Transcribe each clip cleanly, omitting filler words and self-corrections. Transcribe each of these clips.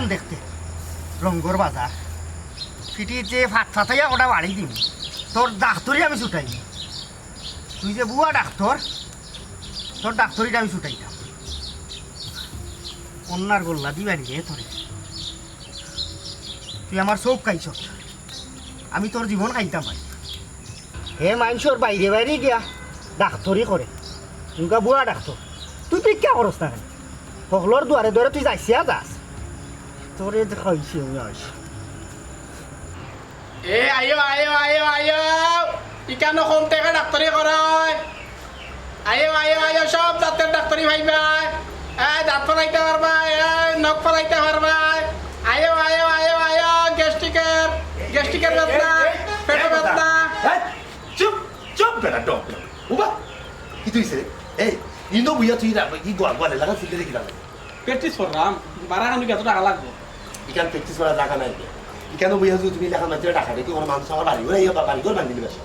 কেমন দেখতে রঙ্গর বাজার ফিটি যে ভাত ফাতাইয়া ওটা বাড়ি দিম তোর ডাক্তরই আমি ছুটাই তুই যে বুয়া ডাক্তার তোর ডাক্তরিটা আমি ছুটাইতাম অন্যার গোল্লা দিবানি রে তোরে তুই আমার চোখ খাইছ আমি তোর জীবন খাইতাম ভাই হে মানুষের বাইরে বাইরে গিয়া ডাক্তরই করে তুইকা বুয়া ডাক্তার তুই ভিক্ষা করস না কেন সকলের দুয়ারে দুয়ারে তুই যাইছিয়া যাস তোরে খাইছি আমি আইছি এ আয়ো আয়ো আয়ো আয়ো ইকানো কম থেকে ডাক্তারি করায় আয়ো আয়ো আয়ো সব দাঁতের ডাক্তারি ভাইবা দাঁত ফলাইতে পারবা নখ ফলাইতে পারবা আয়ো আয়ো আয়ো আয়ো গ্যাস্ট্রিকের ব্যথা পেটের ব্যথা চুপ চুপ বেটা ডক উবা কি তুইছে এই ইনো বুইয়া তুই না ই গোয়ালে লাগা সিলে রেখে দাও প্র্যাকটিস করলাম বারা খান কত টাকা লাগবে ইকান প্র্যাকটিস করা টাকা নাই ইকানো বুইয়া তুমি লেখা মাত্র টাকা দেখি ওর মানুষ আমার বাড়ি ওরা ইয়া বাড়ি করে বান্ধি বেশ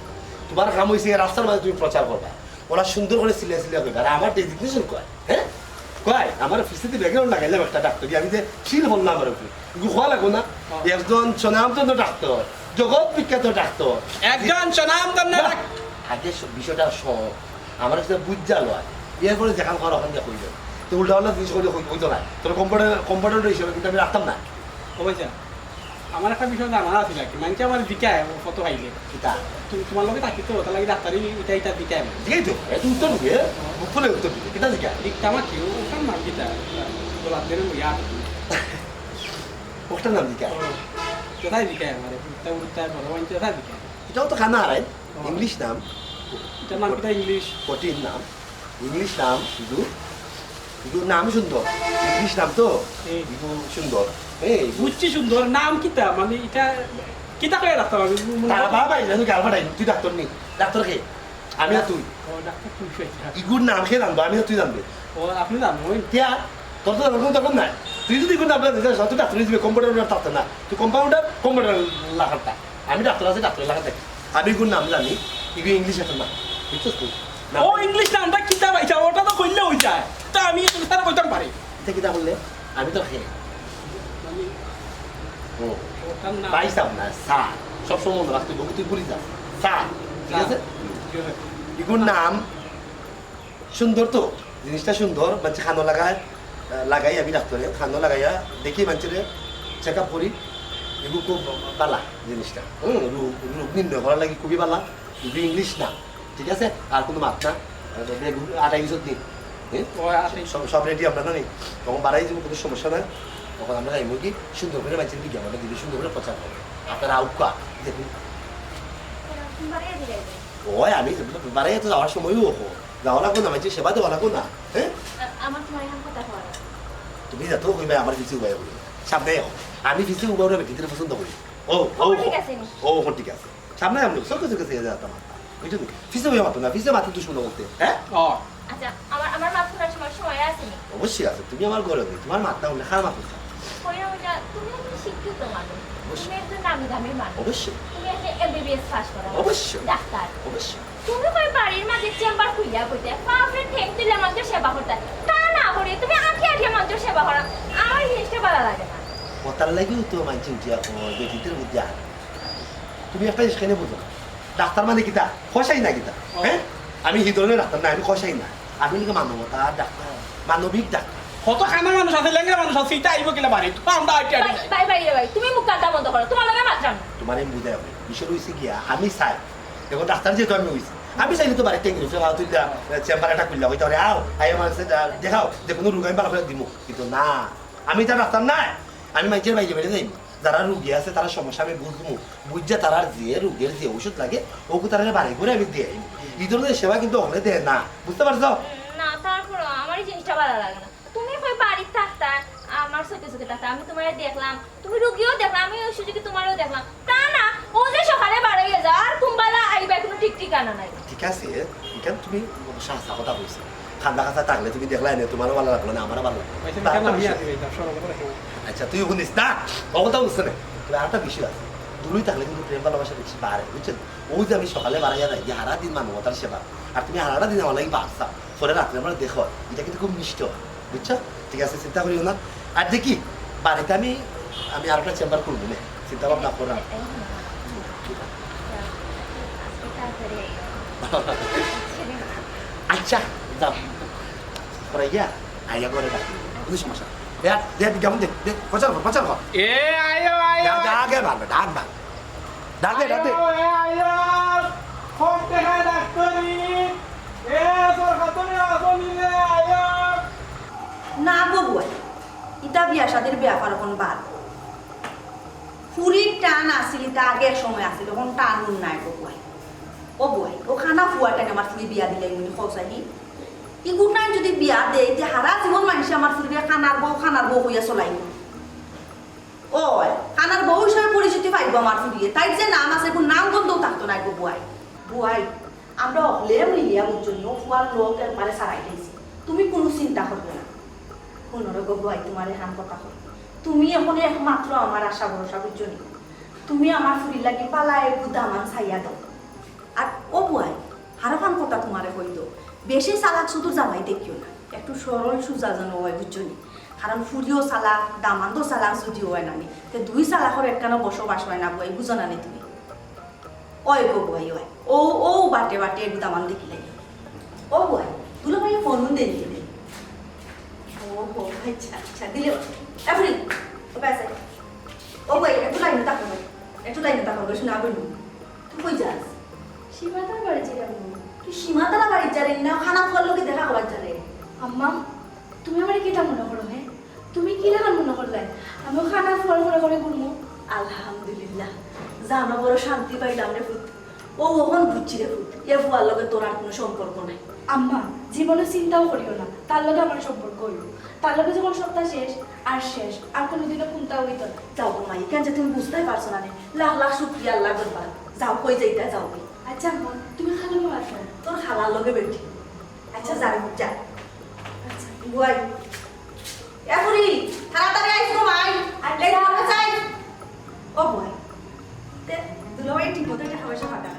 তোমার কাম হইছে রাস্তার মাঝে তুমি প্রচার করবা ওরা সুন্দর করে সিলে সিলে কইবা আর আমার ডেজিগনেশন কয় হ্যাঁ কয় আমার অফিসে ব্যাকগ্রাউন্ড লাগাইলাম একটা ডাক্তার আমি যে ফিল হলাম আমার উপরে গুহা লাগো না একজন স্বনামধন্য ডাক্তার জগৎ বিখ্যাত ডাক্তার একজন স্বনামধন্য আগে বিষয়টা সব আমার কাছে বুঝা লয় এরপরে যেখান খাওয়ার ওখান দিয়ে হইল তো উল্টা উল্টা জিনিস করলে হইতো না তোর কম্পাউন্ডার হিসেবে কিন্তু আমি রাখতাম না অবশ্যই আমার একটা বিষয় জানা আছে নাকি মানে আমার দিকায় ফটো খাইলে কিতা তোমার লগে থাকি তো তার লাগে ডাক্তারি এটা দিকায় ঠিকই তো এত উত্তর দিবে মুখ ফুলে উত্তর দিবে কিতা দিকা দিকটা আমার কেউ ওখান নাম কিতা গোলাপ দেন ইয়া ওটার নাম দিকা কোথায় দিকায় আমার উত্তর উত্তর ভগবান কোথায় দিকায় এটাও তো খানা হারাই ইংলিশ নাম এটার নাম কিতা ইংলিশ কঠিন নাম ইংলিশ নাম শুধু শুধু নাম সুন্দর ইংলিশ নাম তো সুন্দর এই বুঝছি সুন্দর নাম কিতা মানে এটা কিতা করে রাখতাম আমি বাবা তুই গালফা তুই ডাক্তার নেই ডাক্তার কে আমি আর তুই ও ডাক্তার তুই ইগুর নাম খেয়ে জানবো আমি আর তুই জানবে ও আপনি জানেন কেয়া তোর তো কোনো দরকার নাই তুই যদি কোনো আপনার তুই ডাক্তার দিবে কম্পিউটার থাকতে না তুই কম্পিউটার লাগাটা আমি ডাক্তার আছে ডাক্তার লাগাতে আমি ইগুর নাম জানি ইগু ইংলিশ একটা না বুঝছিস তুই ও ইংলিশ নামটা কিতা পাইছা ওটা তো কইলে হই যায় তা আমি তুমি তারা কইতাম পারি এটা কিতা বললে আমি তো খেয়ে মানে ও ওটার নাম পাইসাম না সা সবসময় মনে রাখতে বলবি তুই ভুলি যা সা ঠিক আছে ইগুর নাম সুন্দর তো জিনিসটা সুন্দর মানে খানো লাগাই আমি ডাক্তারে খানো লাগাইয়া দেখি মানুষের চেক আপ করি এগুলো খুব বালা জিনিসটা রোগ নির্ণয় করার লাগে খুবই বালা এগুলো ইংলিশ না ঠিক আছে আর কোনো মাত না 28 দিন সব রেডি আপনারা নেই তখন বাড়াই যাবো কোনো সমস্যা নাই তখন আমরা এই মুরগি সুন্দর করে মানুষের বিজ্ঞাপনটা দিলে সুন্দর করে প্রচার করবো আপনারা আউকা দেখুন ওই আমি বাড়াই তো যাওয়ার সময়ও যাওয়া লাগবো না মানুষের সেবা দেওয়া লাগবো না হ্যাঁ তুমি যাতো কইবা আমার কিছু উপায় করি সামনে আমি কিছু উপায় ব্যক্তিদের পছন্দ করি ও ও ও ঠিক আছে সামনে আমি সব কিছু কাছে যেতাম বুঝছো ফিসে হয়ে মাতো না ফিসে মাতো দুশ্মন বলতে হ্যাঁ ও আচ্ছা আমার মাথা ধরার সময় আছে নি অবশ্যই আছে তুমি আমার ঘরে নেই তোমার মাথা উঠলে খারাপ মাথা খাও ওইটা তুমি একজন শিক্ষিত মানুষ তুমি একজন নামি দামি মানুষ অবশ্যই তুমি একটা এমবিবিএস পাস করা অবশ্যই ডাক্তার অবশ্যই তুমি কই বাড়ির মাঝে চেম্বার খুইলা কইতে পাপড়ে ঠেক দিলে মানুষের সেবা করতে তা না করে তুমি আঁখি আঁখি মানুষের সেবা করা আমার জিনিসটা ভালো লাগে না কথার লাগিও তো মানছি উঠিয়া বেটিদের বুঝা তুমি একটা স্ক্যানে বুঝো ডাক্তার মানে কিতা খসাই না কিতা হ্যাঁ আমি এই ধরনের ডাক্তার না আমি খসাই না আমি লিখে মানবতা ডাক্তার মানবিক ডাক্তার কত খানা মানুষ আছে লেঙ্গা মানুষ আছে এটা আইব কিলা বাড়ি তো আমরা আইটা বাই বাই রে ভাই তুমি মুখ কাটা বন্ধ করো তোমার লাগে মাত্রাম না তোমার আমি বুঝাই হবে বিষয় হয়েছে গিয়া আমি চাই এখন ডাক্তার যেহেতু আমি হয়েছি আমি চাইলে তো বাড়ি টেঙ্গি ফেলা তুই চেম্বার একটা খুললা হইতে পারে আও আই আমার দেখাও যে কোনো রোগ আমি ভালো করে দিব কিন্তু না আমি তার ডাক্তার নাই আমি মাইকের বাইরে বেড়ে যাই যারা রুগী আছে তারা সমস্যা আমি বুঝবো বুঝছে তারা যে রোগের যে ওষুধ লাগে ওকে তারা বাড়ি করে আমি দিয়ে এই ধরনের সেবা কিন্তু ওখানে দেয় না বুঝতে পারছো না তারপর আমার এই জিনিসটা ভালো লাগে না তুমি কই বাড়ির ডাক্তার আমার চোখে চোখে ডাক্তার আমি তোমারে দেখলাম তুমি রোগীও দেখলাম আমি ওই সুযোগে তোমারও দেখলাম তা না ও যে সকালে বাড়াইয়া যা আর কুম্বালা আইবা কোনো ঠিক ঠিকানা নাই ঠিক আছে এখানে তুমি সাহসা কথা বলছো ঠান্ডা খাসা থাকলে তুমি দেখলাই না তোমারও ভালো লাগলো না আমারও ভালো লাগলো আচ্ছা তুই শুনিস না ও কথা বুঝছে না তবে আরেকটা বিষয় আছে দূরই থাকলে কিন্তু প্রেম ভালোবাসা বেশি বাড়ে বুঝছেন ওই যে আমি সকালে বাড়াইয়া যাই যে হারা দিন মানবতার সেবা আর তুমি হারাটা দিন আমার লাগে বাচ্চা পরে রাত্রে আমরা দেখো এটা কিন্তু খুব মিষ্ট বুঝছো ঠিক আছে চিন্তা করিও না আর দেখি বাড়িতে আমি আর একটা চেম্বার করবো না, চিন্তা ভাবনা করা। আচ্ছা যাও পরে গিয়া আইয়া করে ডাকি, কোনো সমস্যা কেমন দে প্রচার কর এ আয়ো আয়ো ডাকে ভালো ডাক ভালো ডাক দে আয়ো কম টাকা ডাক্তারি এ তোর খাতনে আসনি রে আয়ো না গো বুয়াই, ইটা বিয়া শাদির ব্যাপার এখন বাদ। ফুরির টান আসিল, ইটা আগের সময় আসিল, এখন টান নাই গো বুয়াই। ও বুয়াই, ও খানা ফুয়ার টাইম আমার ফুরি বিয়া দিলে এমনি খসাইনি। ইগুর টাইম যদি বিয়া দেয়, যে হারা জীবন মানুষ আমার ফুরিকে খানার বউ হইয়া চলাই। ও খানার বউ হিসেবে পরিচিতি পাইব আমার ফুরিয়ে, তাই যে নাম আছে এখন নাম গন্ধও থাকতো না গো বুয়াই। বুয়াই, আমরা হলে মিলিয়া বুঝছনি, ও ফুয়ার লোক একবারে সারাই দিয়েছি, তুমি কোনো চিন্তা করবে না। পুনরে গো বুয়াই, তোমার হান কথা কর, তুমি এখন একমাত্র আমার আশা ভরসা বুঝছনি। তুমি আমার ফুরি লাগি পালায় দামান ছাইয়া দাও। আর ও বুয়াই, আরো খান কথা তোমারে কইতো, বেশি চালাক শুধু জামাই দেখিও না, একটু সরল সুজা যেন হয় বুঝছনি। কারণ ফুরিও চালাক দামানও চালাক যদিও হয় নানি, তো দুই চালাকর একখানা বসবাস হয় না বুয়াই, বুঝো না নি তুমি? ওই গো বুয়াই, ওই ও বাটে বাটে একটু দামান দেখিলে। ও বুয়াই, তুলো ভাই ফোন দেন দিলে। ও আচ্ছা আচ্ছা দিলে এভরি ও পাশে। ও ভাই একটু লাইনে তাকাও, একটু লাইনে তাকাও, শুনে আবার তুই কই যাস? সীমাতার বাড়ি ছিলাম। তুই সীমাতারা বাড়ির যারে না, খানা খাওয়ার লোকে দেখা হবার যারে। আম্মা তুমি আমার কিটা মনে করো? হ্যাঁ তুমি কি লাগান মনে করলে আমি খানা ফল করে ঘুরবো? আলহামদুলিল্লাহ, জানো বড় শান্তি পাইলাম রে ফুট। ও ওখান বুঝছি রে ফুট, এ বুয়ার লগে তোর আর কোনো সম্পর্ক নাই। আম্মা জীবনে চিন্তাও করিও না, তার লগে আমার সম্পর্ক হইল, তার লগে যখন সপ্তাহ শেষ আর কোনোদিনও চিন্তাও হইত না। যাও গো মাই, কেন যে তুমি বুঝতেই পারছো না রে, লাখ লাখ শুক্রিয়া আল্লাহ দরবার। যাও কই যাইতা যাও গে। আচ্ছা আম্মা তুমি খালো মাত্র। তোর খালার লগে বেটি। আচ্ছা যাবে যা। আচ্ছা বুয়াই এখনই তাড়াতাড়ি আইস গো মাই, আর লেট হবে চাই। ও বুয়াই, তে দুলাভাই ঠিক মতো টাকা পয়সা পাঠাবে।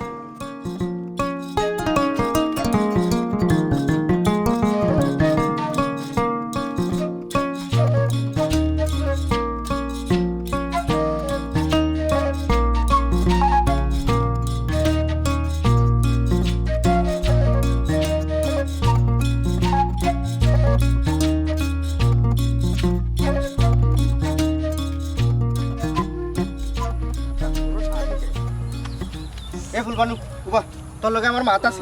এ ফুলবানু উবা, তোর লগে আমার মাত আছে।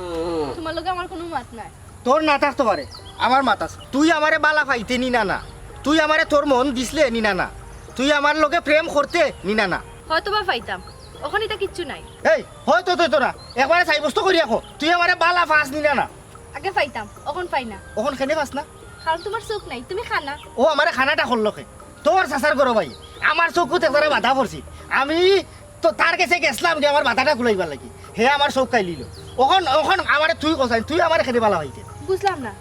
তোমার লগে আমার কোনো মাত নাই। তোর না থাকতে পারে, আমার মাত আছে। তুই আমারে বালা পাইতে নি না, তুই আমারে তোর মন দিসলে নি না, তুই আমার লগে প্রেম করতে নি না। হয়তো বা পাইতাম, ওখানে তা কিচ্ছু নাই। এই হয়তো তুই তোরা একবারে সাব্যস্ত করি রাখো, তুই আমারে বালা ফাঁস নি না। আগে পাইতাম, এখন পাই না, ওখান খেনে পাস না। কারণ তোমার চোখ নাই, তুমি খানা। ও আমারে খানাটা করলো খে, তোর চাচার করো ভাই, আমার চোখত একবারে বাধা পড়ছি। আমি তো তার কাছে গেছিলাম যে আমার মাথাটা খুলাইবার লাগি, হে আমার চোখ কাই লিল। ওখান আমারে তুই কসাই, তুই আমারে খেতে বালা হইতে। বুঝলাম না,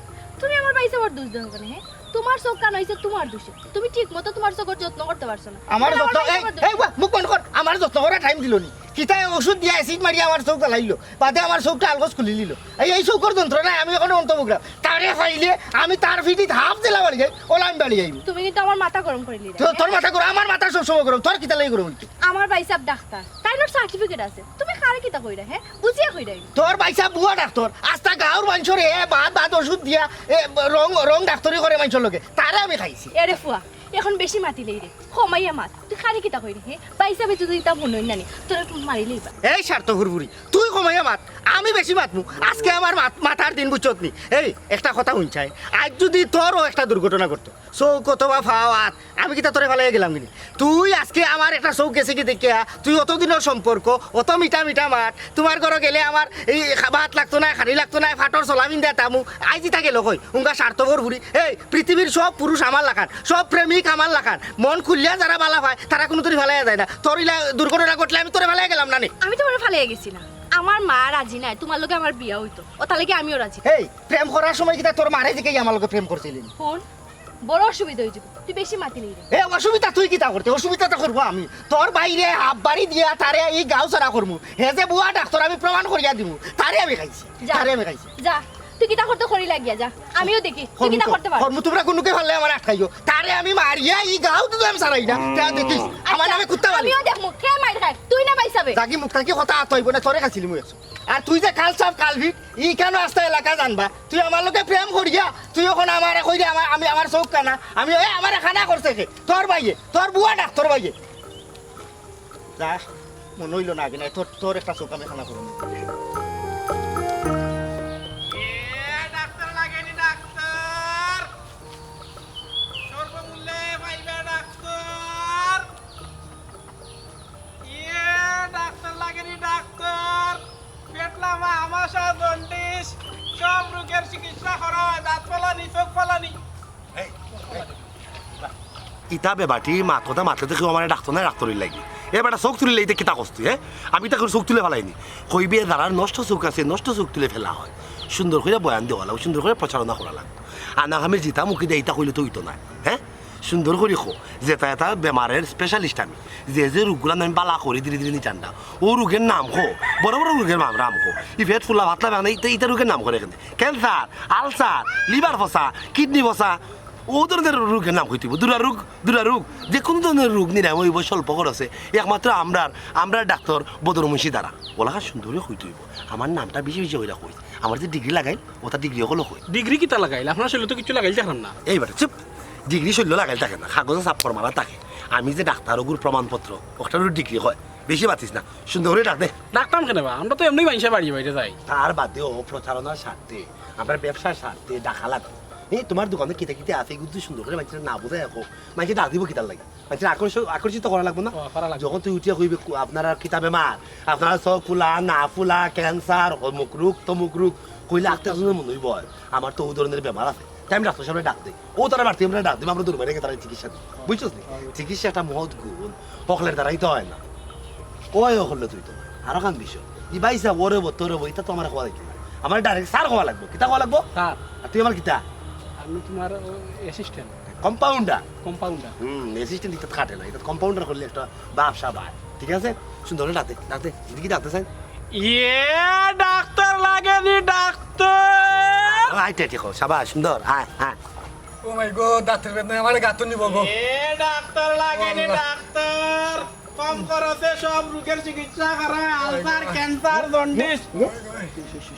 তুমি আমার বাইসে আমার দোষ দেবো কেন? হ্যাঁ তোমার চোখ কান হয়েছে তোমার দোষে, তুমি ঠিক মতো তোমার চোখের যত্ন করতে পারছো না। আমার তাহলে যত্ন বাইসে এই আমার দোষ। এই উয়া, মুখ বন্ধ কর। আমার যত্ন করার টাইম দিল নি, কিতায় ওষুধ দিয়ে অ্যাসিড মারি আমার চোখ জ্বালাইলো, বাদে আমার চোখটা আলগোজ খুলি নিল। এই চোখের যন্ত্রণায় আমি এখন অন্তর্ভুগলাম। তারে ফাইলে আমি তার ফিটিত হাফ দিলা বাড়ি যাই, ওলা আমি বাড়ি যাইব। তুমি কিন্তু আমার মাথা গরম করে নিলে। তোর মাথা করো, আমার মাথা সবসময় করো, তোর কিতা লাগি করো? আমার বাইসাব ডাক্তার, তাই না সার্টিফিকেট আছে, তুমি কারে কিতা কইরা? হ্যাঁ বুঝিয়া কইরা। তোর বাইসা বুয়া ডাক্তার, আস্তা গাঁর মানুষের বাদ ওষুধ দিয়া রং ডাক্তারি করে মানুষের লোকে, তারে আমি খাইছি। এরে ফুয়া এখন বেশি মাতিলেই রে, কমাইয়া মাত, তুই কারে কিতা কইরা? হ্যাঁ বাইসাবে যদি তা মনে হয় নানি তোর মারিলেই বা। এই স্বার্থ হুরবুরি, তুই কমাইয়া মাত, আমি বেশি মাতমু। আজকে আমার মাথার দিন বুঝছত নি। এই একটা কথা শুনছাই, আজ যদি তোরও একটা দুর্ঘটনা করতো, চৌক অথবা ফাওয়াত, আমি কি তা তোরে ফেলাই গেলাম কিনি? তুই আজকে আমার একটা চৌক গেছে কি দেখিয়া, তুই অতদিনের সম্পর্ক, অত মিঠা মিঠা মাত, তোমার ঘরে গেলে আমার এই ভাত লাগতো না, খাড়ি লাগতো না, ফাটর চলাবিন দেয় তামু, আইজি থাকে লোক হয় উনকা স্বার্থপর বুড়ি। এই পৃথিবীর সব পুরুষ আমার লাখান, সব প্রেমিক আমার লাখান, মন খুললিয়া যারা বালা পায় তারা কোনো তোর ফেলাই যায় না। তোর ইলা দুর্ঘটনা ঘটলে আমি তোরে ফেলাই গেলাম না নি? আমি তোমার ফালিয়ে গেছি না, আমার মা রাজি নাই তোমার লগে আমার বিয়া হইতো, ও তাহলে কি আমিও রাজি। এই প্রেম করার সময় কিতা তোর মারে দিকে আমার লোকে প্রেম করছিলেন? ফোন বড় অসুবিধা হয়ে যাবে, তুই বেশি মাতিলেই রে। এ অসুবিধা তুই কিতা করতে? অসুবিধাটা করবো আমি তোর বাইরে হাফ বাড়ি দিয়া তারে এই গাঁও ছাড়া করবো। হে যে বুয়া ডাক্তার আমি প্রমাণ করিয়া দিব, তারে আমি খাইছি, যা। তারে আমি খাইছি। যা তুই কিটা করতে করি লাগিয়া যা আমিও দেখি তুই কিটা করতে পার কর্ম তোমরা কোনকে ভালো আমার আটকাইও তারে আমি মারিয়া ই গাও তো আমি সারাই না তা দেখিস আমার নামে কুত্তা বালি আমিও দেখমু কে মাইর খায় তুই না পাইছাবে জাগি মুখ থাকি কথা আতইব না তোরে খাইছিলি মুই আর তুই যে কাল সাপ কালভি ই কেন আসতে এলাকা জানবা তুই আমার লোকে প্রেম করিয়া তুই এখন আমারে কই দে আমি আমার চোখ কানা আমি এ আমারে খানা করছে কে তোর ভাইয়ে তোর বুয়া ডাক্তার ভাইয়ে যা মনে হইল না আগে না তোর তোর একটা চোখ আমি খানা করব ডাক্তার লাগেনি ডাক্তার সর্বমূল্যে পাইবে ডাক্তার ডাক্তার লাগেনি ডাক্তার পেটলামা আমাশা জন্ডিস সব রোগের চিকিৎসা করা হয় দাঁত ফলানি চোখ ফলানি ইতা বেবাটি মাথা মাথাতে কেউ আমার ডাক্তার নাই ডাক্তারের লাগি এবারটা চোখ তুলে এইতে কিতা কষ্ট হ্যাঁ আমি তাকে চোখ তুলে ফেলাইনি কইবে যারা নষ্ট চোখ আছে নষ্ট চোখ তুলে ফেলা হয় সুন্দর করে বয়ান দেওয়া লাগবে সুন্দর করে প্রচারণা করা লাগবে আনা আমি জিতা মুখে দিয়ে ইতা কইলে তো হইতো না হ্যাঁ সুন্দর করে খো যেটা এটা বেমারের স্পেশালিস্ট আমি যে রোগগুলো আমি বালা করি ধীরে ধীরে নিচান্ডা ও রোগের নাম খো বড় বড় রোগের নাম খো ইফেট ফুলা ভাতলা বানা ইটা রোগের নাম করে এখানে ক্যান্সার আলসার লিভার ফসা কিডনি ফসা ও ধরনের রোগের নাম হইতেব দুরারোগ যে কোনো ধরনের রোগ নিরাময় হইব স্বল্প খরচে একমাত্র আমরা ডাক্তার বদরমুন্সি দ্বারা বলা সুন্দরই হইতে হইব আমার নামটা বেশি বেশি হইরা কই আমার যে ডিগ্রি লাগাই ওটা ডিগ্রি হলো কই ডিগ্রি কিতা লাগাইল আপনার শরীরে তো কিছু লাগাইল দেখলাম না এইবার চুপ ডিগ্রি শৈল্য লাগাইল থাকে না কাগজে চাপ মারা থাকে আমি যে ডাক্তার ওগুর প্রমাণপত্র ওটারও ডিগ্রি হয় বেশি বাতিস না সুন্দর করে ডাক দে ডাক্তার কেন বা আমরা তো এমনি মানুষের বাড়ি বাইরে যাই তার বাদেও প্রচারণার স্বার্থে আমরা ব্যবসার স্বার্থে ডাকা লাগবে এই তোমার দোকানে কিতে কিতে আছে এগুলো তুই সুন্দর করে মানুষের না বোঝায় রাখো মানুষের ডাক দিব কিতার লাগে মানুষের আকর্ষিত করা লাগবে না যখন তুই উঠিয়া কইবে আপনারা কিতা বেমার আপনারা চোখ ফুলা না ফুলা ক্যান্সার অমুক রোগ তমুক রোগ কইলে আত্মীয় মনে হইব আমার তো ওই ধরনের বেমার আছে তাই আমি ডাক্তার সামনে ডাক দিই ও তারা বাড়তি আমরা ডাক দিই আমরা দূর বাইরে তারা চিকিৎসা দিই বুঝছিস চিকিৎসা একটা মহৎ গুণ হকলের দ্বারাই তো হয় না কয় হকলে তুই তো আরো কান বিষয় ই বাইসা ওরে বো তোরে বো এটা তো আমার খাওয়া লাগবে আমার ডাইরেক্ট সার খাওয়া লাগবো কিতা খাওয়া লাগবো স্যার আর তুই আমার কিতা আমি তোমার অ্যাসিস্ট্যান্ট কম্পাউন্ডার কম্পাউন্ডার অ্যাসিস্ট্যান্ট এটা খাটে না এটা কম্পাউন্ডার করলে একটা ব্যবসা বাড়ে ঠিক আছে সুন্দর ডাকতে কি ডাকতে চাই ডাক্তার লাগেনি ডাক্তার আইতে দেখো সাবাস সুন্দর আয় আয় ও মাই গড ডাক্তার বেদ নাই আমারে গাতো নিব গো ডাক্তার লাগেনি ডাক্তার কম খরচে সব রোগের চিকিৎসা করা ulcer cancer jaundice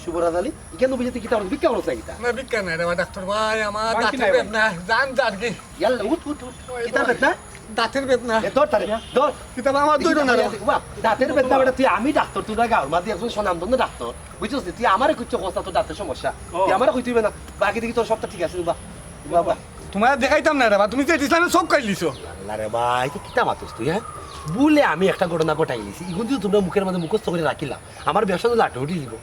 Shubhraj Ali কেন বুঝতে কি তার বিক্কা করছ কিতা না বিজ্ঞান নাই রে ডাক্তার ভাই আমার ডাক্তার বেদ না জান জান কি ইয়াল্লা উঠ কিতা বেদ না ডাক্তার বেদ না এ দর তারে দর কিতা আমার দুইটা না রে বাহ দাঁতের বেদ না বেটা তুই আমি ডাক্তার তুই না গাঁর মাঝে একজন সনামধন্য ডাক্তার বুঝছিস তুই আমারে কইছ কথা তো দাঁতের সমস্যা তুই আমারে কইতিবে না বাকি দেখি তোর সবটা ঠিক আছে বাহ বাবা তোমার দেখাইতাম না রে বা তুমি যে ইসলামে সব কাই লিছো আল্লাহ রে ভাই তো কিতা মাতুস তুই হ্যাঁ বলে আমি একটা ঘটনা ঘটাই নিছি ইগুন যদি তোমরা মুখের মধ্যে মুখস্থ করে রাখিলাম আমার ব্যবসা তো লাটে উঠে দিব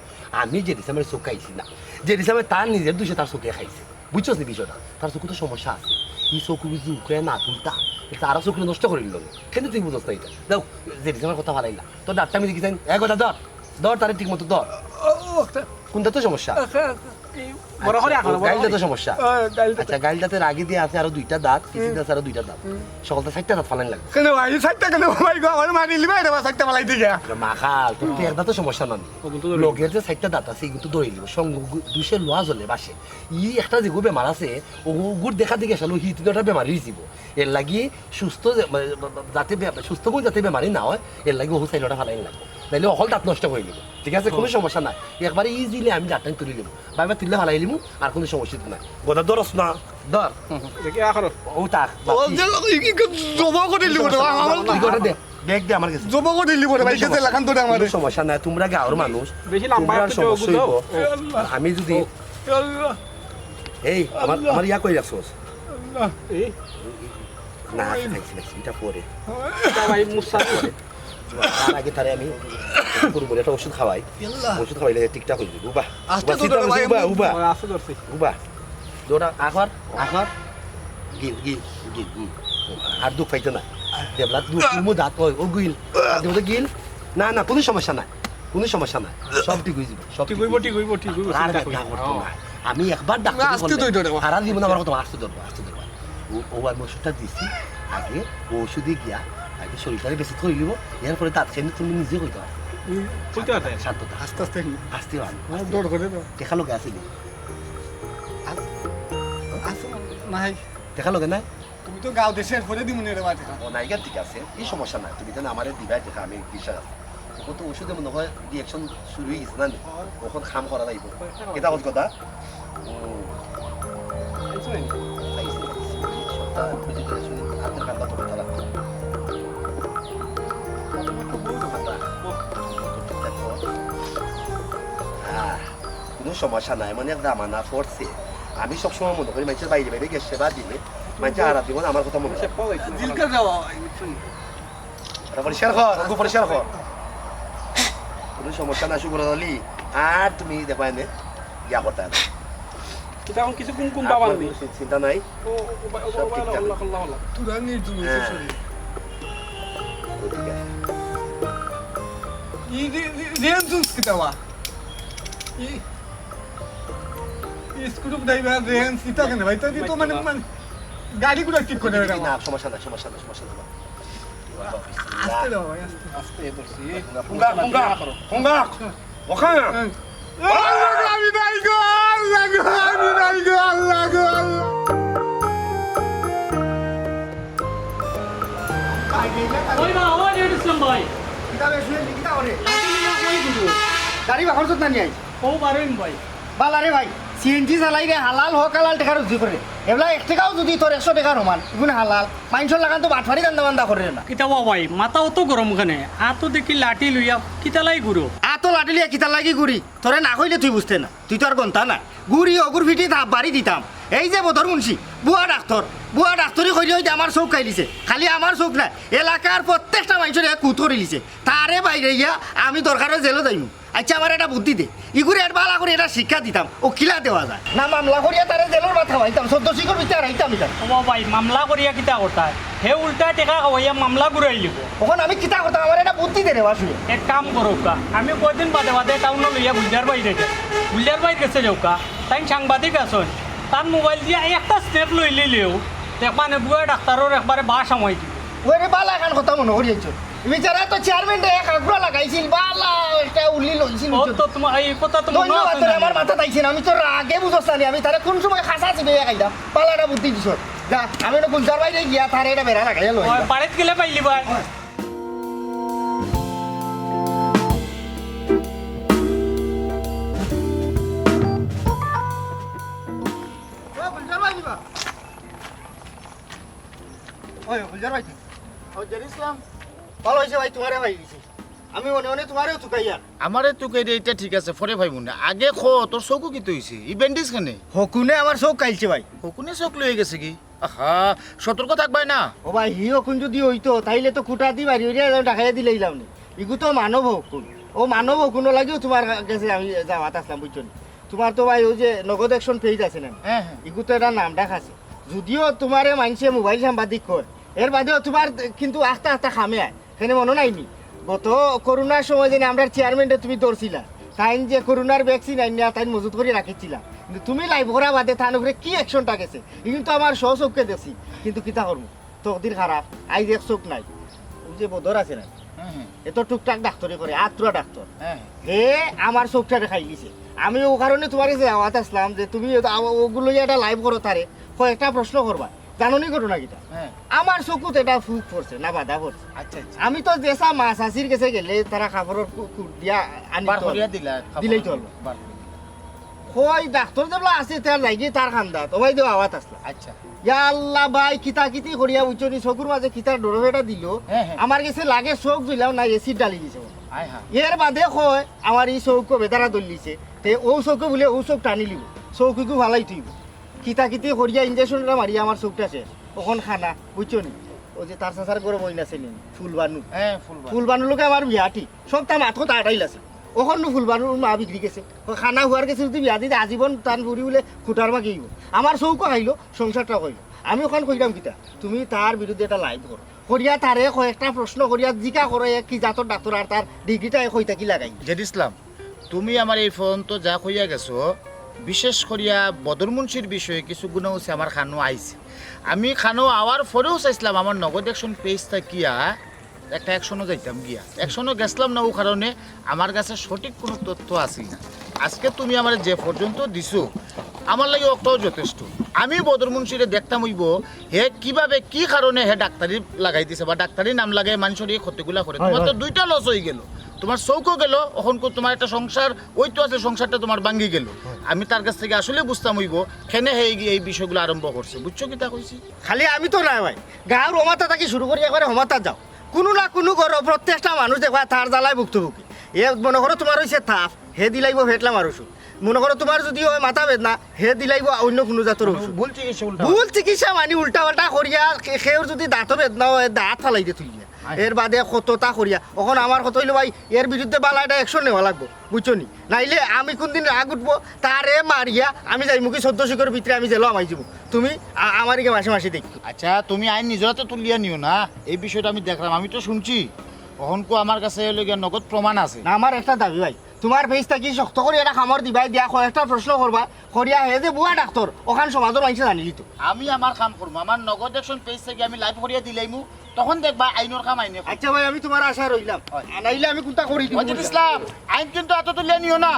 আমি যে ডিসামের চোখ খাইছি না যে ডিসামে তার নিজের দুশে তার চোখে খাইছে বুঝছস নি বিষয়টা তার চোখে তো সমস্যা আছে এই চোখ বুঝি উঠে না তুলতা তারা চোখ নষ্ট করে নিল কিন্তু তুই বুঝস না এটা দাও যে ডিসামের কথা ভালাইলা তোর ডাক্তার আমি দেখিছেন এক কথা ধর তারে ঠিক মতো ধর কোনটা তো সমস্যা বড় করে আঁকো গাইলটা তো সমস্যা আচ্ছা গাইলটাতে রাগি দিয়ে আছে আরো দুইটা দাঁত পিছিয়ে আছে আরো দুইটা দাঁত সকালটা 60টা দাঁত ফালান লাগে কেন ভাই সাইটটা কেন ভাই গো আমার মারি লিবা রে বা সাইটটা মালাই দিগা মাখাল তোর তো একটা তো সমস্যা না লোকের যে 60টা দাঁত আছে এগুলো তো দৌড়ে দিব সঙ্গ দুশে লোয়া জ্বলে বাসে ই একটা যে বেমার আছে ও গুড় দেখা দিকে আসলে হিট একটা বেমারি হয়েছিল এর লাগি সুস্থ যাতে সুস্থ করে যাতে বেমারি না হয় এর লাগি ওহু সাইডটা ফালাই লাগবে নাহলে অকল দাঁত নষ্ট করে নিব ঠিক আছে কোনো সমস্যা নাই একবারে ইজিলি আমি দাঁতটা তুলে নিব বাইবার তুললে ফালাই নিব আর কোনো সমস্যা নাই গোদা ধরস না ধর দেখি আখরো ও তাক ও যে কি জবা করে লিব রে আমার গোটা দে দেখ দে আমার কাছে জবা করে লিব রে ভাই কেতে লাগান তো আমার কোনো সমস্যা নাই তোমরা গাঁর মানুষ বেশি লম্বা তোমরা একটা সমস্যা বুঝাও। হইব। আর আমি যদি এই আমার ইয়া কই রাখছস এই না খাইছি এটা পরে ভাই মুসা করে তার আগে তারে আমি পুরো একটা ওষুধ খাওয়াই ওষুধ খাওয়াইলে ঠিকঠাক হয়ে যাবে উবা আস্তে তো রে ভাই, উবা আসতে ধরছি উবা দোটা আখর গিল আর দুঃখ পাইতো না দেবলা দুঃখ মু দাঁত কই ও গিল আর দেবলা গিল না না কোনো সমস্যা নাই কোনো সমস্যা নাই সব ঠিক হয়ে যাবে সব ঠিক হইব আর ব্যথা করতো না। আমি একবার ডাক্তার আস্তে তো এটা সারা জীবন আমার কথা আসতে ধরবো ও আর ওষুধটা দিছি আগে ও ওষুধে গিয়া আগে শরীরটারে বেশি থই লিব এরপরে দাঁত খেয়ে তুমি নিজে কইতে পারো বুঝতে পারতে শান্ততা আস্তে আস্তে আসতে হয় দৌড় করে দাও দেখালো গেছে নাই দেখা লগে নাই তুমি তো গাঁও দেশের পরে দিমুনি রে মাঠে ও নাইগা ঠিক আছে এই সমস্যা নাই তুমি জানো আমারে দিবাই দেখা আমি বিশ্বাস আছে ও তো ওষুধে মনে হয় রিয়েকশন শুরু হয়ে গেছে না ওখন খাম করা যাইব এটা বল কথা কোনো সমস্যা নাই মানে জামানা পড়ছে আমি সবসময় মনে করি মানুষের বাইরে বাইরে গেছে বা দিলে মানুষের আড়া দিব আমার কথা মনে হয় জিলকা যাওয়া পরিষ্কার কর অঙ্গ পরিষ্কার কর কোনো সমস্যা না শুক্র হলি আর তুমি দেখবা এনে ইয়া করতে হবে কিতা এখন কিছু কোন কোন বাবা নেই চিন্তা নাই ও সব ঠিকঠাক। আল্লাহ আল্লাহ আল্লাহ তুরা নির্জুম হ্যাঁ। শরীর ও ঠিক আছে ই রেন জুস কিতাবা ই স্ক্রু ড্রাইভার রেন সিটা কেন ভাই তো মানে গাড়ি গুলো ঠিক করে রে না সমস্যা নাই সমস্যা নাই সমস্যা নাই আস্তে দাও ভাই আস্তে আস্তে ধরছি কুঙ্গা কুঙ্গা কুঙ্গা ওখানে আমি নাই গো আল্লাহ গো আমি নাই গো আল্লাহ গো আল্লাহ ওই না ওই ইসলাম ভাই গাড়ি বাহর যত্ন নিয়ে আই ও পারেন ভাই বালারে ভাই সিএনজি চালাই রে হালাল হোক হালাল টাকার উদ্যোগ করে এগুলা 1 টাকাও যদি তোর 100 টাকা রমান এগুলো হালাল মাইনসর লাগান তো বাটফারি দান্দা বান্দা করে না কিতাবা ভাই মাথা অত গরম খানে আতো দেখি লাঠি লইয়া কিতালাই গুরু তো লাটিলিয়া কিতা লাগি গুড়ি তোরে না কইলে তুই বুঝতে না তুই তো আর গন্তা না গুড়ি অগুর ফিটি ধাপ বাড়ি দিতাম এই যে বদর মুন্সি বুয়া ডাক্তরি কইলে হইতে আমার চোখ খাইলিছে খালি আমার চোখ না এলাকার প্রত্যেকটা মানুষের কুত করিলিছে তারে বাইরে গিয়া আমি দরকারে জেলে যাইমু আচ্ছা আমার একটা বুদ্ধি দে ইগুরে এর বালা করে এটা শিক্ষা দিতাম ও কিলা দেওয়া যায় না মামলা করিয়া তারে জেলের মাথা হইতাম 14 শিকর ভিতরে রাইতাম এটা ও ভাই মামলা করিয়া কিতা করতা হে উল্টা টেকা খাওয়াইয়া মামলা ঘুরাই লিব ওখানে আমি কিতা করতাম আমার একটা বুদ্ধি দে রে বাসু এক কাম করুকা আমি কয়দিন বাদে বাদে টাউন লইয়া গুলজার বাইরে যাই গুলজার বাইরে গেছে যাওকা তাই সাংবাদিক আসন তার মোবাইল দিয়া একটা স্টেপ লই লিলেও দেখবানে বুয়া ডাক্তারের একবারে বা সময় দিব ওরে বালা এখন কথা মনে করিয়েছ বিচারা তো চেয়ারম্যান এক আগ্রহ লাগাইছিল বালা একটা উল্লি লইছিল ও তো তোমার এই কথা তো মনে ধন্যবাদ আছে তোরে না? আমার মাথা তাইছে না আমি তোর আগে বুঝছ না আমি তারে কোন সময় খাসা চিবে খাইতাম পালাটা বুদ্ধি দিছ যা আমি না গুলজার বাইরে গিয়া তারে এটা বেড়া লাগাই লই ওই বাড়িত গেলে পাইলি ভাই ও গুলজার ভাই দিবা ওই গুলজার ভাই ও ইসলাম ভালো হইছে ভাই তোমারে ভাই দিছি আমি মনে মনে তোমারেও চুকাইয়া আমারে তোকে এটা ঠিক আছে ফরে ভাই মনে আগে খো তোর চকু কি হইছে ই ব্যান্ডেজ কেনে হকুনে আমার চোখ কাইছে ভাই কোনে চক লয়ে গেছে কি আহা সতর্ক থাকবাই না ও ভাই হি হকুন যদি হইতো তাইলে তো কুটা দি বাড়ি হইয়া ডাকাইয়া দিলেইলাম নি ইগু তো মানব হকুন ও মানব হকুন লাগিও তোমার কাছে আমি যাওয়াত আসলাম বুঝছো নি? তোমার তো ভাই ওই যে নগদ অ্যাকশন পেজ আছে না হ্যাঁ হ্যাঁ ইগু তো এটা নাম দেখাছে যদিও তোমারে মানছে মোবাইল সাংবাদিক কয় এর বাদেও তোমার কিন্তু আস্তে আস্তে খামে আয় সেখানে মনে নাইনি গত করোনার সময় যে আমরা চেয়ারম্যানটা তুমি দৌড়ছিলা তাই যে করোনার ভ্যাকসিন আইন না তাই মজুত করে রাখিছিলাম কিন্তু তুমি লাইভ করা বাদে তার উপরে কি অ্যাকশনটা গেছে ই কিন্তু আমার সচোখকে দেখছি কিন্তু কিতা করবো তকদির খারাপ আইজ এক চোখ নাই ওই যে বদর আছে না হ্যাঁ এত টুকটাক ডাক্তারি করে আত্রা ডাক্তার হ্যাঁ হে আমার চোখটা দেখাই দিছে আমি ও কারণে তোমার কাছে আওয়াত আসলাম যে তুমি ওগুলো যে একটা লাইভ করো তারে কয়েকটা প্রশ্ন করবা জানোনি ঘটনা কিটা হ্যাঁ আমার চকুত এটা ফুক পড়ছে না বাধা পড়ছে আচ্ছা আচ্ছা আমি তো দেশা মাছ আসির কাছে গেলে তারা খাবারের কুট দিয়া আনি বার করিয়া দিলা দিলেই তো হলো। বার কই ডাক্তার যেগুলো আছে তার লাগি তার খান্দাত ওই দেওয়া আওয়াত আসলা আচ্ছা ইয়া আল্লাহ ভাই কিতা কিতি করিয়া উচ্চনি চকুর মাঝে কিতার ডরবেটা দিল হ্যাঁ, হ্যাঁ। আমার কাছে লাগে চোখ দিলাম না এসিড ডালি দিছে আয় হ্যাঁ এর বাদে কয় আমার এই চৌক বেদারা দলিছে তে ও চৌকে বলে ও চোখ টানি লিব চৌকিকু ভালাই থইব কিতা কিতি করিয়া ইঞ্জেকশনটা মারিয়া আমার চোখটা শেষ ওখন খানা বুঝছো নি ও যে তার চাচার করে বই নাছিলেন ফুল বানু হ্যাঁ ফুলবার ফুল বানুর লোকে আমার বিয়াটি সব তার মাথো তাড়াইল আছে ওখন ফুল বানুর মা বিক্রি গেছে ও খানা হওয়ার গেছে যদি বিয়া দিতে আজীবন টান বুড়ি বলে খুঁটার মা গিয়েব আমার চৌকো খাইলো সংসারটা কইল আমি ওখান কইলাম কিতা তুমি তার বিরুদ্ধে একটা লাইভ করো করিয়া তারে কয়েকটা প্রশ্ন করিয়া জিকা করে কি জাতর ডাক্তার আর তার ডিগ্রিটা কইতা কি লাগাই জেদ ইসলাম তুমি আমার এই ফোন তো যা কইয়া গেছো বিশেষ করিয়া বদর মুন্সির বিষয়ে কিছু গুণ হচ্ছে আমার খানো আইছে আমি খানো আওয়ার পরেও চাইছিলাম আমার নগদ অ্যাকশন পেজটা কিয়া একটা অ্যাকশনও যাইতাম গিয়া অ্যাকশনও গেছিলাম না ও কারণে আমার কাছে সঠিক কোনো তথ্য আসিল না আজকে তুমি আমার যে পর্যন্ত দিছো আমার লাগে অক্টাও যথেষ্ট। আমি বদর মুন্সিরে দেখতাম হইব হে কিভাবে কি কারণে হে ডাক্তারি লাগাই দিছে বা ডাক্তারি নাম লাগাই মানুষের এই ক্ষতিগুলা করে। তোমার তো দুইটা লস হয়ে গেল, তোমার চৌকও গেল, এখন তোমার একটা সংসার ওইতো আছে, সংসারটা তোমার ভাঙ্গি গেল। আমি তার কাছ থেকে আসলে বুঝতাম হইব কেনে হে এই বিষয়গুলো আরম্ভ করছে। বুঝছো কি তা কইছি? খালি আমি তো নাই ভাই, গাঁর হমাতা থাকি শুরু করি একবারে হমাতা যাও, কোনো না কোনো ঘর প্রত্যেকটা মানুষ দেখবা তার জ্বালায় ভুক্তভোগী। এ মনে করো তোমার হয়েছে তাপ, হে দিলাইব ভেটলাম আর ওষুধ। মনে করো তোমার যদি হয় মাথা বেদনা, হে দিলাইব অন্য কোনো জাতের ওষুধ। ভুল চিকিৎসা উল্টা ভুল চিকিৎসা মানে উল্টা পাল্টা করিয়া সেওর যদি দাঁত বেদনা হয় দাঁত ফালাই দিয়ে তুলিয়া এর বাদে কতটা করিয়া। এখন আমার কথা হইলো ভাই এর বিরুদ্ধে বালা একটা অ্যাকশন নেওয়া লাগবো, বুঝছো নি? নাইলে আমি কোনদিন আগ উঠবো তারে মারিয়া আমি যাই মুখে 14 শিখর ভিতরে আমি জেলো আমাই যাব। তুমি আমারকে মাসে মাসে দেখি। আচ্ছা তুমি আইন নিজরাতে তুলিয়া নিও না, এই বিষয়টা আমি দেখলাম, আমি তো শুনছি। অহনকো আমার কাছে নগদ প্রমাণ আছে। না আমার একটা দাবি ভাই, তোমার ফেসটা কি শক্ত করে এটা খামর দিবাই দিয়া কয়েকটা প্রশ্ন করবা করিয়া হে যে বুয়া ডাক্তার ওখান সমাজের মানুষ জানিলি তো। আমি আমার কাম করবো, আমার নগদ একশন পেজ থেকে আমি লাইভ করিয়া দিলাইমু, তখন দেখবা আইনের কাম আইনে। আচ্ছা ভাই আমি তোমার আশা রইলাম, নাইলে আমি কোনটা করি দিব। ওয়াজিদ ইসলাম আইন কিন্তু এত তুলিয়া নিও না।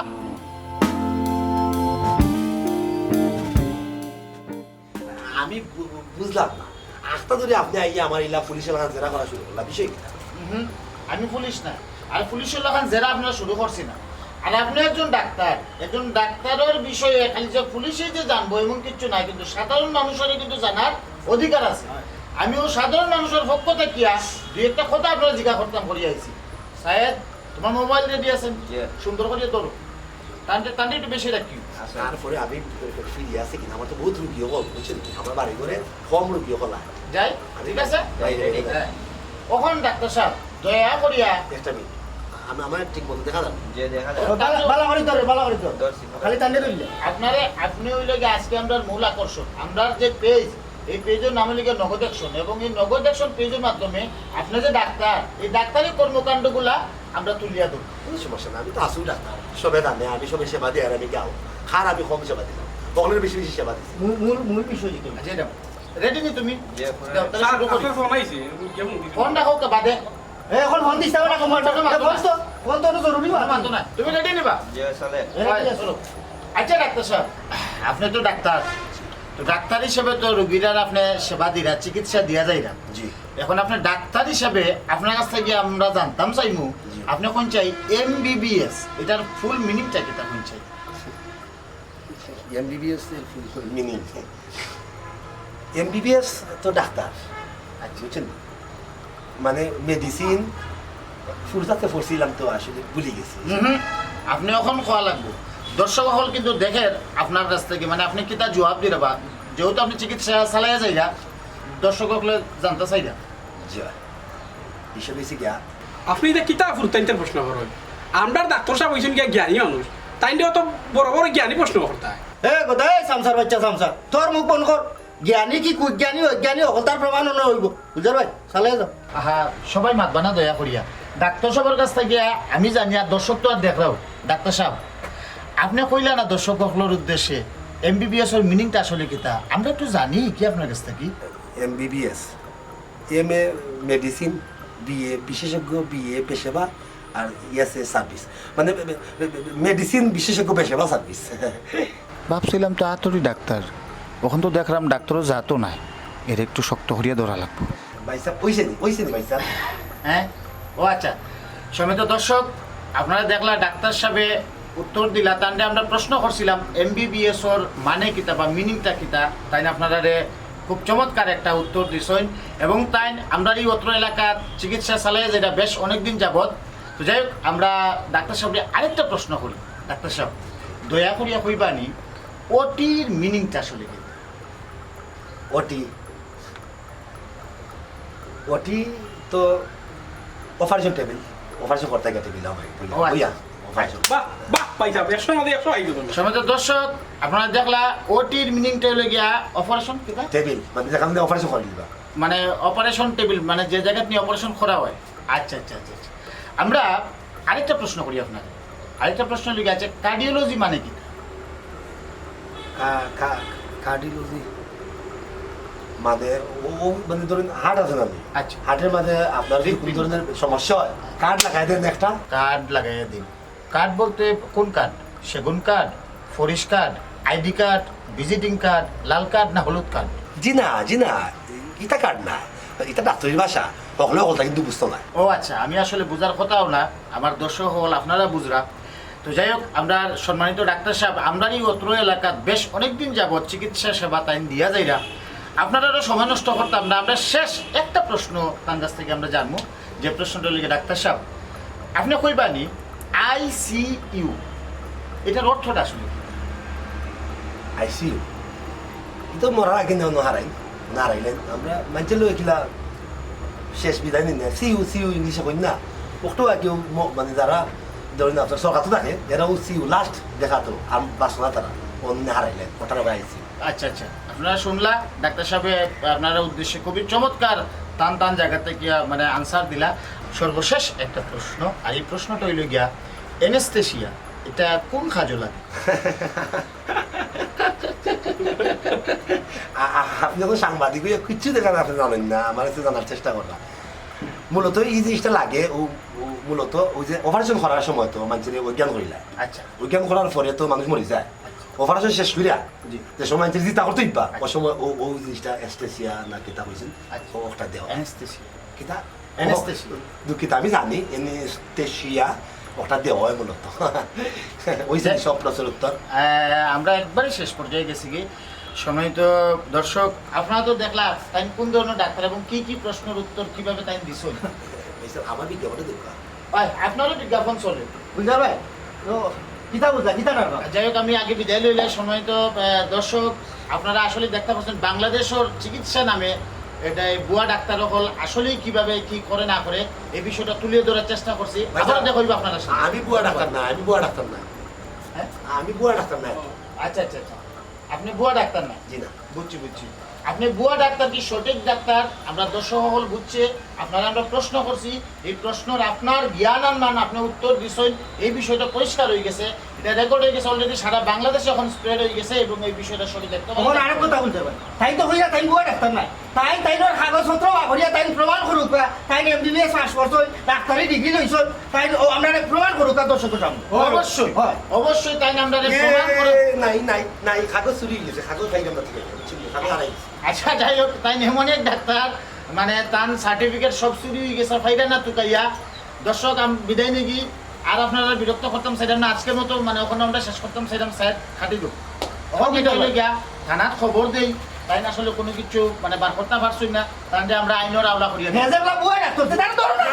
আমি বুঝলাম না, আস্তা ধরে আপনি আইয়া আমার ইলা পুলিশের কাছে জেরা করা শুরু করলাম, বিষয় কি? আমি পুলিশ না, আর পুলিশের লোক জেরা আপনারা শুরু করছি না। আর আপনি একজন ডাক্তার, একজন ডাক্তারের বিষয়ে খালি যে পুলিশে যে জানবো এমন কিছু নাই, কিন্তু সাধারণ মানুষের কিন্তু জানার অধিকার আছে। আমিও সাধারণ মানুষের পক্ষ থেকে দুই একটা কথা আপনারা জিজ্ঞাসা করতাম করি আইছি। সাহেব তোমার মোবাইল রেডি আছেন? সুন্দর করে ধরো, টানতে টানতে একটু বেশি রাখি। তারপরে আমি ফিরে আসি কিনা, আমার তো বহুত রুগীও হল, বুঝছেন? আমার বাড়ি করে কম রুগীও হলা। যাই, ঠিক আছে? যাই। ওখান ডাক্তার সাহেব দয়া করিয়া একটা মিনিট, আমি আমার ঠিক মতো দেখা যাবে। বালা করে ধরে বালা করে ধর, খালি টান্ডে রইলে আপনি হইলে গিয়ে আজকে আমরা মূল আকর্ষণ, আমরা যে পেজ, এই পেজের নাম হইলে নগদ অ্যাকশন, এবং এই নগদ অ্যাকশন পেজের মাধ্যমে আপনি যে ডাক্তার, এই ডাক্তারি কর্মকাণ্ডগুলা আমরা তুলিয়া দেবো। কোনো সমস্যা না, আমি তো আসুন ডাক্তার, সবে জানে আমি সবে সেবা দিই, আর আমি গাও খার আমি কম সেবা দিলাম, তখনের বেশি বেশি সেবা দিচ্ছি। মূল বিষয় যেটা আচ্ছা এটা রেডি নি তুমি? ফোন রাখো কা বাদে। এখন ফোন দিস না কমান্ডার ফোন তো জরুরি মানতো না, তুমি রেডি নিবা? চলো। আচ্ছা ডাক্তার সাহেব, আপনি তো ডাক্তার, তো ডাক্তার হিসেবে তো রোগীরা আপনি সেবা দিরা, চিকিৎসা দিয়া যাইরা। জি। এখন আপনি ডাক্তার হিসেবে আপনার কাছ থেকে আমরা জানতাম চাইমু, আপনি কোন চাই MBBS, এটার ফুল মিনিংটা কি তা কোন চাই? MBBS এর ফুল মিনিং, MBBS তো ডাক্তার, আচ্ছা বুঝছেন, মানে মেডিসিন ফুরসাতে পড়ছিলাম তো আসলে ভুলে গেছি। আপনি এখন খোয়া লাগবে, দর্শক হল কিন্তু দেখেন আপনার কাছ থেকে, মানে আপনি কি তা জবাব দিয়ে বা যেহেতু আপনি চিকিৎসা চালাইয়া যাইরা দর্শক হলে জানতে চাইরা। যা হিসেবে গিয়া আপনি যে কিতা ফুরতাইতে প্রশ্ন করেন, আমরা ডাক্তার সাহেব হইছেন গিয়া জ্ঞানী মানুষ, তাই তো বড় বড় জ্ঞানী প্রশ্ন করতে হয়। গোদাই সামসার বাচ্চা সামসার, তোর মুখ বন্ধ কর। জ্ঞানী কি কুজ্ঞানী অজ্ঞানী অকলতার প্রমাণ হইব, বুঝার ভাই চালাই যাও। হ্যাঁ সবাই মাতবা না দয়া করিয়া, ডাক্তার সাহেবের কাছ থেকে আমি জানি, আর দর্শক তো আর দেখলাও। ডাক্তার সাহেব আপনি কইলা না দর্শক সকলের উদ্দেশ্যে MBBS এর মিনিংটা আসলে কিতা, আমরা একটু জানি কি আপনার কাছ থেকে? MBBS MA মেডিসিন, BA বিশেষজ্ঞ, BA পেশাবা, আর ESA সার্ভিস, মানে মেডিসিন বিশেষজ্ঞ পেশাবা সার্ভিস। ভাবছিলাম তো আতরি ডাক্তার, ওখান তো দেখলাম ডাক্তারও যাতো নাই, এর একটু শক্ত করিয়া ধরা লাগবো। ভাই সাহেব পয়সা নি ভাই সাহেব। হ্যাঁ ও আচ্ছা, সমিত দর্শক আপনারা দেখলা ডাক্তার সাহেবে উত্তর দিলা, তান্ডে আমরা প্রশ্ন করছিলাম MBBS ওর মানে কিতা বা মিনিংটা কিতা, তাই আপনারা খুব চমৎকার একটা উত্তর দিছেন, এবং তাই আমরা এই অত্র এলাকার চিকিৎসা চালাই যেটা বেশ অনেকদিন যাবৎ। তো যাই হোক, আমরা ডাক্তার সাহেবকে আরেকটা প্রশ্ন করি। ডাক্তার সাহেব দয়া করিয়া কইবানি ওটির মিনিংটা আসলে কি? ওটি তো অপারেশন টেবিল, অপারেশন করতে গিয়ে টেবিল হয় অপারেশন। বাহ বাহ পাই যাবে, 100 মধ্যে 100 আইলো তুমি। সমিত দর্শক আপনারা দেখলা ওটির মিনিংটা হলো গিয়া অপারেশন কিতা, টেবিল মানে যেখানে অপারেশন করে দিবা, মানে অপারেশন টেবিল, মানে যে জায়গায় নিয়ে অপারেশন করা হয়। আচ্ছা আচ্ছা আচ্ছা আচ্ছা, আমরা আরেকটা প্রশ্ন করি আপনাকে, আরেকটা প্রশ্ন লিখে আছে কার্ডিওলজি মানে কি? কার্ডিওলজি মানে মানে ধরুন হার্ট আছে না, আচ্ছা হার্টের মাঝে আপনার যদি কোনো ধরনের সমস্যা হয় কার্ড লাগাই দেন একটা, কার্ড লাগাইয়া দিন। কার্ড বলতে কোন কার্ড? সেগুন কার্ড, ফরিশ card, ID card, visiting card, লাল কার্ড না হলুদ কার্ড? জি না ইটা কার্ড না, এটা ডাক্তারির ভাষা, সকলে কথা কিন্তু বুঝতো না। ও আচ্ছা, আমি আসলে বুঝার কথাও না, আমার দর্শক হল আপনারা বুঝরা। তো যাই হোক, আমরা সম্মানিত ডাক্তার সাহেব, আমরাই অত্র এলাকাত বেশ অনেকদিন যাবৎ চিকিৎসা সেবা তাই দিয়া যাইরা, আপনারাও সময় নষ্ট করতাম না। আমরা শেষ একটা প্রশ্ন তার কাছ থেকে আমরা জানবো, যে প্রশ্নটা লিখে ডাক্তার সাহেব আপনি কইবানি ICU এটার অর্থটা আসলে কি? আইসিইউ এটা মরার আগে না হারাইলেন আমরা মানুষের লোক এগুলা শেষ বিদায় নিন না। সিইউ ইংলিশে কই না, ওটাও কেউ মানে যারা ধরেন আপনার সরকার তো থাকে, এরাও সিইউ লাস্ট দেখাতো বাসনা তারা অন্য হারাইলেন ওটার আইসিইউ। আচ্ছা আচ্ছা, আপনারা শুনলা ডাক্তার সাহেব আপনারা উদ্দেশ্যে খুবই চমৎকার টান জায়গা থেকে মানে আনসার দিলা। সর্বশেষ একটা প্রশ্ন, আর এই প্রশ্নটা হইল গিয়া এনেস্থেশিয়া এটা কোন কাজে লাগে? আপনি যখন সাংবাদিক হয়ে কিচ্ছু দেখান আপনি জানেন না, আমার একটু জানার চেষ্টা করলাম। মূলত এই জিনিসটা লাগে মূলত ওই যে অপারেশন করার সময় তো মানুষের অজ্ঞান করিলা। আচ্ছা, অজ্ঞান করার পরে তো মানুষ মরে যায়। অপারেশন শেষ করিয়া যে সময় মানুষের জিতা করতে ইবা ওই সময় ওই জিনিসটা অ্যানেস্থেসিয়া না কিতা কইছেন ওটা দেওয়া। অ্যানেস্থেসিয়া কিতা অ্যানেস্থেসিয়া দুঃখিত, আমি জানি অ্যানেস্থেসিয়া ওটা দেওয়া হয় মূলত। ওই যে সব প্রশ্নের উত্তর আমরা একবারই শেষ পর্যায়ে গেছি কি। সম্মানিত দর্শক, আপনারা তো দেখলাম তাই কোন ধরনের ডাক্তার এবং কি কি প্রশ্নের উত্তর কিভাবে তাই দিছ। আমার বিজ্ঞাপনে দরকার আপনারও বিজ্ঞাপন চলে, বুঝলা ভাই? তো কিতা বুঝলা, কিতা কারবা? যাই হোক আমি আগে বিদায় লইলে। সম্মানিত দর্শক, আপনারা আসলে দেখতে পাচ্ছেন বাংলাদেশের চিকিৎসা নামে এটা বুয়া ডাক্তার হল আসলেই কিভাবে কি করে না করে এই বিষয়টা তুলে ধরার চেষ্টা করছি। আপনারা দেখব আপনারা সামনে। আমি বুয়া ডাক্তার না, আমি বুয়া ডাক্তার না, হ্যাঁ? আমি বুয়া ডাক্তার না। আচ্ছা আচ্ছা আচ্ছা, আপনি বুয়া ডাক্তার না? জি না। বুঝছি। আপনি বুয়া ডাক্তার কি সঠিক ডাক্তার আমরা দর্শক সকল বুঝছে। আপনারা আমরা প্রশ্ন করছি, এই প্রশ্নের আপনার জ্ঞান আর মান আপনি উত্তর দিচ্ছেন, এই বিষয়টা পরিষ্কার হয়ে গেছে, এটা রেকর্ড হয়ে গেছে অলরেডি, সারা বাংলাদেশে এখন স্প্রেড হয়ে গেছে এবং এই বিষয়টা সঠিক দেখতে তখন আরেক কথা বলতে পারি, তাই তো হইয়া তাই বুয়া ডাক্তার নাই, তাইনোর কাগজপত্র বাগরিয়া তাই প্রমাণ করুক, তাই MBBS পাস করছই, ডাক্তারি ডিগ্রি লইছই, তাই আমরা প্রমাণ করুক তার দর্শকের সামনে। অবশ্যই হয়। অবশ্যই তাই না আমরা প্রমাণ করে। নাই কাগজ চুরি গেছে, কাগজ খাই আমরা থেকে কাগজ হারাই গেছে। আচ্ছা যাই হোক, তাই এমন এক ডাক্তার মানে তার সার্টিফিকেট সব চুরি হয়ে গেছে, ফাইদা না তুকাইয়া। দর্শক আমি বিদায় নিয়ে আর আপনারা বিরক্ত করতাম চাইলাম না, আজকের মতো মানে ওখানে আমরা শেষ করতাম চাইলাম স্যার খাটি গো গিয়া থানাত খবর দেই, তাই না আসলে কোনো কিছু মানে বার করতে পারছই না, তাহলে আমরা আইনের আওলা করিয়া দিই। বুয়া ডাক্তার, তাই ধরো না।